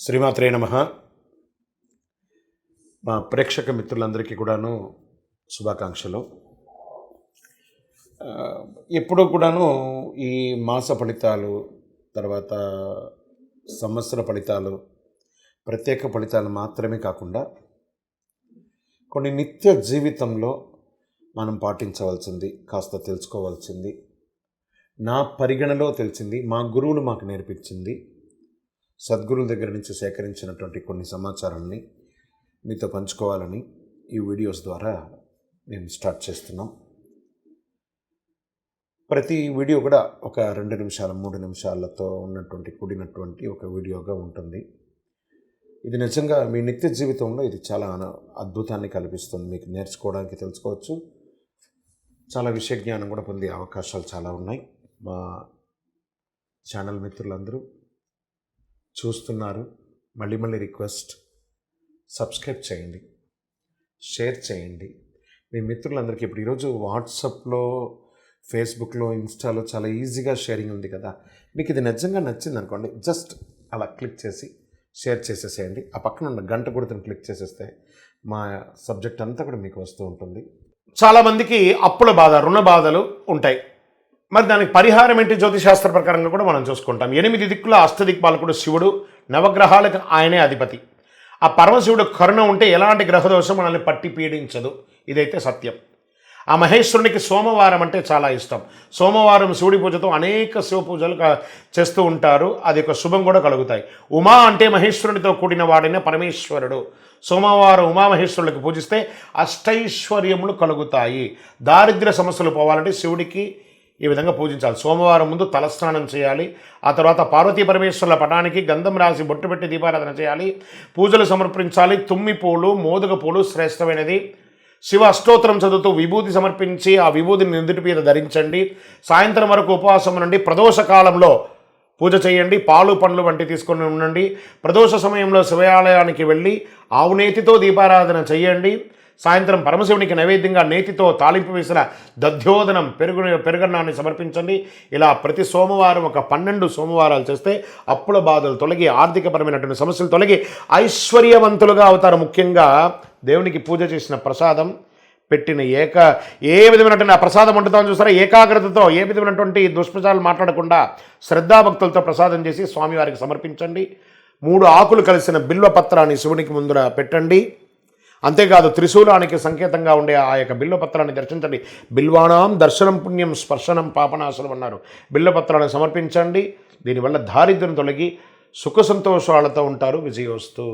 శ్రీమాత్రే నమః. మా ప్రేక్షక మిత్రులందరికీ కూడాను శుభాకాంక్షలు. ఎప్పుడూ కూడాను ఈ మాస ఫలితాలు, తర్వాత సంవత్సర ఫలితాలు, ప్రత్యేక ఫలితాలు మాత్రమే కాకుండా కొన్ని నిత్య జీవితంలో మనం పాటించవలసింది, కాస్త తెలుసుకోవాల్సింది, నా పరిగణలో తెలిసింది, మా గురువులు మాకు నేర్పించింది, సద్గురువుల దగ్గర నుంచి సేకరించినటువంటి కొన్ని సమాచారాన్ని మీతో పంచుకోవాలని ఈ వీడియోస్ ద్వారా మేము స్టార్ట్ చేస్తున్నాం. ప్రతి వీడియో కూడా ఒక 2 నిమిషాలు 3 నిమిషాలతో కూడినటువంటి ఒక వీడియోగా ఉంటుంది. ఇది నిజంగా మీ నిత్య జీవితంలో ఇది చాలా అద్భుతాన్ని కల్పిస్తుంది. మీకు నేర్చుకోవడానికి, తెలుసుకోవచ్చు, చాలా విషయ జ్ఞానం కూడా పొందే అవకాశాలు చాలా ఉన్నాయి. మా ఛానల్ మిత్రులందరూ చూస్తున్నారు. మళ్ళీ రిక్వెస్ట్, సబ్స్క్రైబ్ చేయండి, షేర్ చేయండి. మీ మిత్రులందరికీ ఇప్పుడు ఈరోజు వాట్సాప్లో, ఫేస్బుక్లో, ఇన్స్టాలో చాలా ఈజీగా షేరింగ్ ఉంది కదా. మీకు ఇది నిజంగా నచ్చింది అనుకోండి, జస్ట్ అలా క్లిక్ చేసి షేర్ చేసేసేయండి. ఆ పక్కన ఉన్న గంట గుర్తుని క్లిక్ చేసేస్తే మా సబ్జెక్ట్ అంతా కూడా మీకు వస్తూ ఉంటుంది. చాలామందికి అప్పుల బాధ, రుణ బాధలు ఉంటాయి. మరి దానికి పరిహారం ఏంటి? జ్యోతిశాస్త్ర ప్రకారంగా కూడా మనం చూసుకుంటాం. 8 దిక్కుల అష్టదిక్పాలకుడు శివుడు, నవగ్రహాలకు ఆయనే అధిపతి. ఆ పరమశివుడు కరుణ ఉంటే ఎలాంటి గ్రహదోషం మనల్ని పట్టి పీడించదు. ఇదైతే సత్యం. ఆ మహేశ్వరునికి సోమవారం అంటే చాలా ఇష్టం. సోమవారం శివుడి పూజతో అనేక శివ పూజలు చేస్తూ ఉంటారు. అది ఒక శుభం కూడా కలుగుతాయి. ఉమా అంటే మహేశ్వరునితో కూడిన వాడిన పరమేశ్వరుడు. సోమవారం ఉమామహేశ్వరులకు పూజిస్తే అష్టైశ్వర్యములు కలుగుతాయి. దారిద్ర్య సమస్యలు పోవాలంటే శివుడికి ఈ విధంగా పూజించాలి. సోమవారం ముందు తలస్నానం చేయాలి. ఆ తర్వాత పార్వతీ పరమేశ్వరుల పటానికి గంధం రాసి బొట్టు పెట్టి దీపారాధన చేయాలి. పూజలు సమర్పించాలి. తుమ్మి పూలు, మోదుగ పూలు శ్రేష్టమైనది. శివ అష్టోత్తరం చదువుతూ విభూతి సమర్పించి ఆ విభూతిని నుదుటి మీద ధరించండి. సాయంత్రం వరకు ఉపవాసం నుండి ప్రదోష కాలంలో పూజ చేయండి. పాలు పండ్లు వంటి తీసుకొని ఉండండి. ప్రదోష సమయంలో శివాలయానికి వెళ్ళి ఆవు నేతితో దీపారాధన చేయండి. సాయంత్రం పరమశివునికి నైవేద్యంగా నేతితో తాలింపు వేసిన దధ్యోదనం పెరుగన్నాన్ని సమర్పించండి. ఇలా ప్రతి సోమవారం ఒక 12 సోమవారాలు చేస్తే అప్పుల బాధలు తొలగి, ఆర్థికపరమైనటువంటి సమస్యలు తొలగి ఐశ్వర్యవంతులుగా అవుతారు. ముఖ్యంగా దేవునికి పూజ చేసిన ప్రసాదం పెట్టిన ఏ విధమైనటువంటి ఆ ప్రసాదం వండుతామని చూస్తారా, ఏకాగ్రతతో, ఏ విధమైనటువంటి దుష్ప్రచారాలు మాట్లాడకుండా శ్రద్ధాభక్తులతో ప్రసాదం చేసి స్వామివారికి సమర్పించండి. 3 ఆకులు కలిసిన బిల్వపత్రాన్ని శివునికి ముందర పెట్టండి. అంతేకాదు త్రిశూలానికి సంకేతంగా ఉండే ఆ యొక్క బిల్వపత్రాన్ని దర్శించండి. బిల్వానాం దర్శనం పుణ్యం స్పర్శనం పాపనాశనం అన్నారు. బిల్వపత్రాన్ని సమర్పించండి. దీనివల్ల దారిద్ర్యం తొలగి సుఖ సంతోషాలతో ఉంటారు. విజయోస్తు.